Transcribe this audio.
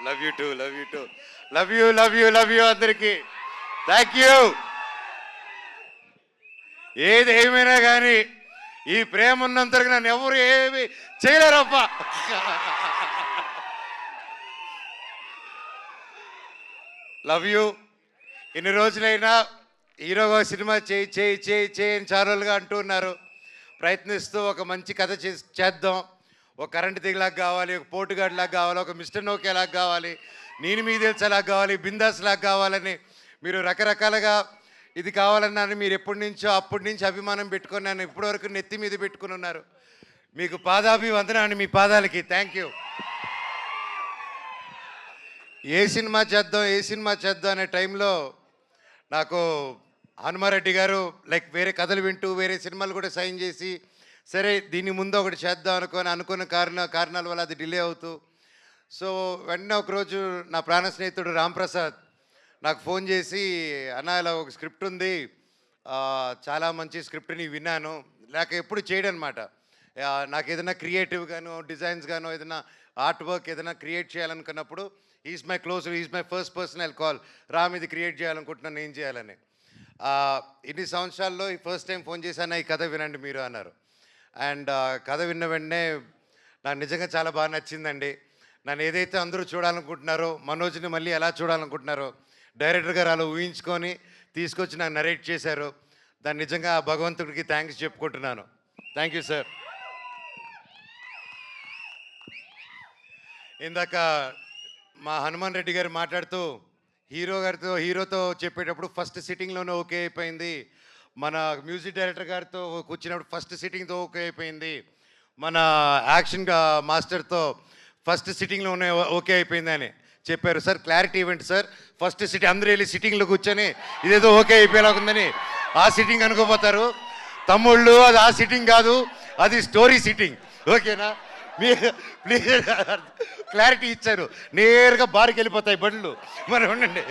Love you too, love you too, love you, love you, love you అందరికీ. Thank you. ఏది ఏమైనా కానీ ఈ ప్రేమ ఉన్నంతరకు నన్ను ఎవరు ఏమి చేయలేరప్ప. Love you. ఇన్ని రోజులైనా హీరోగా సినిమా చేయి చేయి చేయి చేయని చాలా రోజులుగా అంటూ ఉన్నారు. ప్రయత్నిస్తూ ఒక మంచి కథ చేద్దాం. ఒక కరెంట్ దిగలాగా కావాలి, ఒక పోటుగాడిలాగా కావాలి, ఒక మిస్టర్ నోకేలాగా కావాలి, నేను మీకు తెలిసేలాగా కావాలి, బిందాస్ లాగా కావాలని మీరు రకరకాలుగా ఇది కావాలన్నాను. మీరు ఎప్పటి నుంచో అప్పటి నుంచి అభిమానం పెట్టుకొని నన్ను ఇప్పటివరకు నెత్తి మీద పెట్టుకుని ఉన్నారు. మీకు పాదాభివందనాన్ని, మీ పాదాలకి థ్యాంక్ యూ. ఏ సినిమా చేద్దాం అనే టైంలో నాకు హనుమారెడ్డి గారు వేరే కథలు వింటూ వేరే సినిమాలు కూడా సైన్ చేసి, సరే దీన్ని ముందు ఒకటి చేద్దాం అనుకున్న కారణాల వల్ల అది డిలే అవుతూ, సో వెంటనే ఒకరోజు నా ప్రాణ స్నేహితుడు రాంప్రసాద్ నాకు ఫోన్ చేసి, అన్న ఇలా ఒక స్క్రిప్ట్ ఉంది, చాలా మంచి స్క్రిప్ట్ని విన్నాను, లేక ఎప్పుడు చేయడం అనమాట. నాకు ఏదైనా క్రియేటివ్ గాను డిజైన్స్ గాను ఏదైనా ఆర్ట్ వర్క్ ఏదైనా క్రియేట్ చేయాలనుకున్నప్పుడు is my first person I'll call, Ram ఇది క్రియేట్ చేయాలనుకుంటున్నాను, ఏం చేయాలని. ఇన్ని సంవత్సరాల్లో ఈ ఫస్ట్ టైం ఫోన్ చేశాను, ఈ కథ వినండి మీరు అన్నారు. అండ్ కథ విన్న వెంటనే నాకు నిజంగా చాలా బాగా నచ్చిందండి. నన్ను ఏదైతే అందరూ చూడాలనుకుంటున్నారో, మనోజ్ని మళ్ళీ ఎలా చూడాలనుకుంటున్నారో డైరెక్టర్ గారు అలా ఊహించుకొని తీసుకొచ్చి నాకు నరేట్ చేశారు. దాన్ని నిజంగా భగవంతుడికి థ్యాంక్స్ చెప్పుకుంటున్నాను. Thank you sir. ఇందాక మా హనుమాన్ రెడ్డి గారు మాట్లాడుతూ హీరోతో చెప్పేటప్పుడు ఫస్ట్ సిట్టింగ్లోనే ఓకే అయిపోయింది, మన మ్యూజిక్ డైరెక్టర్ గారితో కూర్చున్నప్పుడు ఫస్ట్ సిట్టింగ్తో ఓకే అయిపోయింది, మన యాక్షన్ మాస్టర్తో ఫస్ట్ సిట్టింగ్లోనే ఓకే అయిపోయింది అని చెప్పారు. సార్ క్లారిటీ ఇవ్వండి సార్, ఫస్ట్ సిట్టింగ్ అందరూ వెళ్ళి సిట్టింగ్లో కూర్చొని ఇదేదో ఓకే అయిపోయేలాగుందని ఆ సిట్టింగ్ అనుకోపోతారు. తమ్ముళ్ళు అది ఆ సిట్టింగ్ కాదు, అది స్టోరీ సిట్టింగ్, ఓకేనా? ప్లీజ్ క్లారిటీ ఇచ్చారు, నేరుగా బార్కి వెళ్ళిపోతాయి బండ్లు. మరి ఉండండి.